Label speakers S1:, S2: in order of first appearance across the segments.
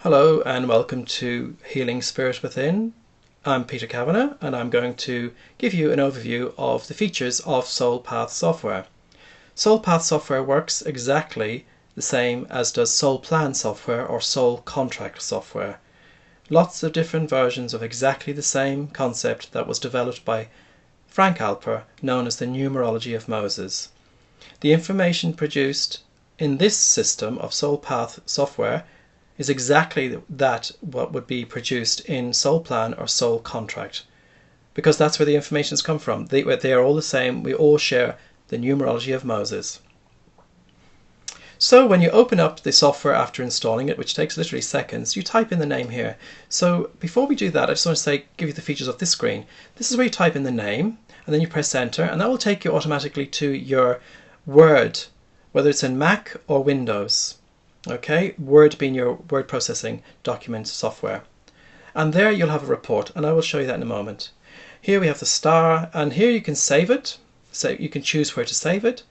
S1: Hello and welcome to Healing Spirit Within. I'm Peter Kavanagh and I'm going to give you an overview of the features of SoulPath software. SoulPath software works exactly the same as does SoulPlan software or Soul Contract software. Lots of different versions of exactly the same concept that was developed by Frank Alper, known as the numerology of Moses. The information produced in this system of SoulPath software is exactly that what would be produced in SoulPlan or Soul Contract, because that's where the information has come from. They are all the same. We all share the numerology of Moses. So when you open up the software after installing it, which takes literally seconds, you type in the name here. So before we do that, I just want to give you the features of this screen. This is where you type in the name and then you press enter, and that will take you automatically to your Word, whether it's in Mac or Windows. Okay, Word being your word processing document software. And there you'll have a report, and I will show you that in a moment. Here we have the star, and here you can save it. So you can choose where to save it.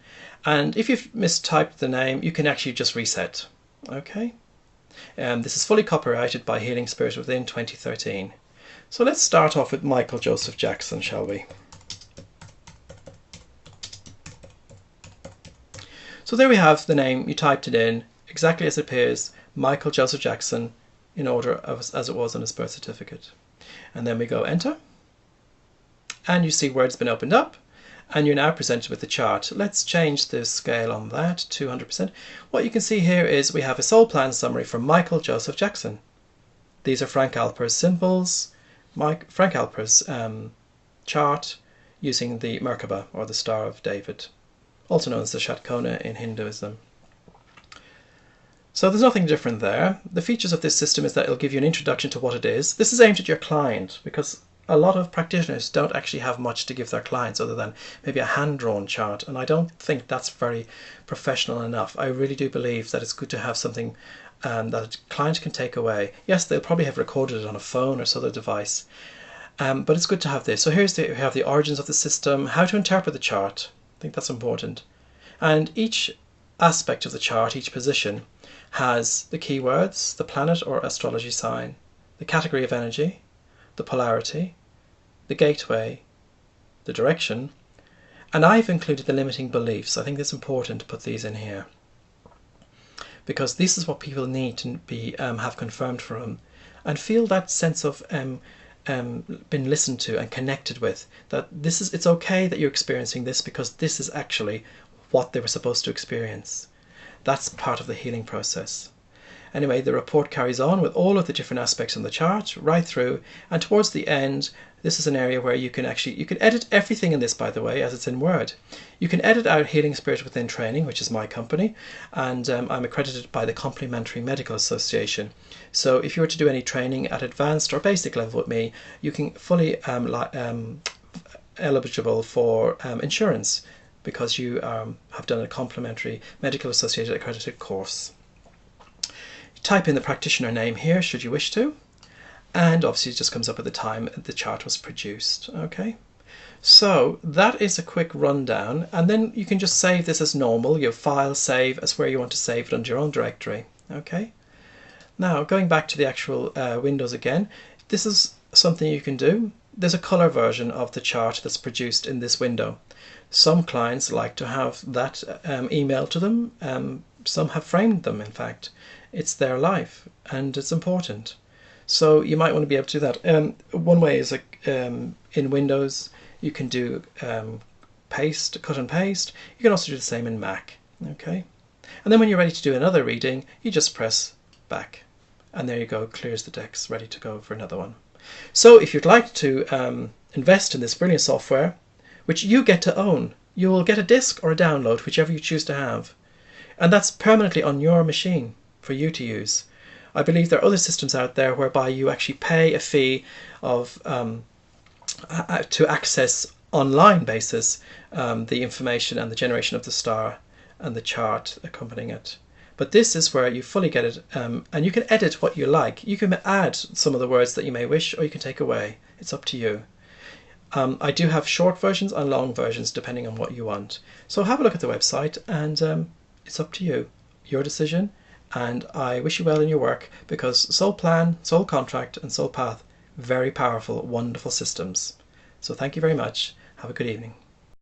S1: And if you've mistyped the name, you can actually just reset. Okay. This is fully copyrighted by Healing Spirit Within 2013. So let's start off with Michael Joseph Jackson, shall we? So there we have the name. You typed it in exactly as it appears, Michael Joseph Jackson, in order as it was on his birth certificate. And then we go enter. And you see where it's been opened up. And you're now presented with the chart. Let's change the scale on that to 100%. What you can see here is we have a SoulPlan summary from Michael Joseph Jackson. These are Frank Alper's symbols, Frank Alper's chart using the Merkaba, or the Star of David, also known as the Shatkona in Hinduism. So there's nothing different there. The features of this system is that it'll give you an introduction to what it is. This is aimed at your client because a lot of practitioners don't actually have much to give their clients other than maybe a hand-drawn chart, and I don't think that's very professional enough. I really do believe that it's good to have something that a client can take away. Yes, they'll probably have recorded it on a phone or some other device, but it's good to have this. So we have the origins of the system, how to interpret the chart. I think that's important. And each aspect of the chart, each position, has the keywords, the planet or astrology sign, the category of energy, the polarity, the gateway, the direction, and I've included the limiting beliefs. I think it's important to put these in here because this is what people need to be have confirmed from them and feel that sense of been listened to and connected with, that it's okay that you're experiencing this because this is actually what they were supposed to experience. That's part of the healing process. Anyway, the report carries on with all of the different aspects on the chart right through, and towards the end, this is an area where you can edit everything in this, by the way, as it's in Word. You can edit out Healing Spirit Within Training, which is my company, and I'm accredited by the Complementary Medical Association. So if you were to do any training at advanced or basic level with me, you can fully eligible for insurance, because you have done a Complementary Medical Associated accredited course. You type in the practitioner name here, should you wish to, and obviously it just comes up at the time the chart was produced. Okay, so that is a quick rundown, and then you can just save this as normal. Your file save as where you want to save it under your own directory. Okay, now going back to the actual Windows again, this is something you can do. There's a color version of the chart that's produced in this window. Some clients like to have that emailed to them. Some have framed them, in fact. It's their life and it's important. So you might want to be able to do that. One way is in Windows, you can do cut and paste. You can also do the same in Mac. Okay, and then when you're ready to do another reading, you just press back. And there you go, clears the decks, ready to go for another one. So if you'd like to invest in this brilliant software, which you get to own, you will get a disc or a download, whichever you choose to have. And that's permanently on your machine for you to use. I believe there are other systems out there whereby you actually pay a fee of to access online basis the information and the generation of the star and the chart accompanying it. But this is where you fully get it, and you can edit what you like. You can add some of the words that you may wish, or you can take away. It's up to you. I do have short versions and long versions depending on what you want. So have a look at the website, and it's up to you, your decision, and I wish you well in your work, because Soul Plan, Soul Contract and Soul Path, very powerful, wonderful systems. So thank you very much. Have a good evening.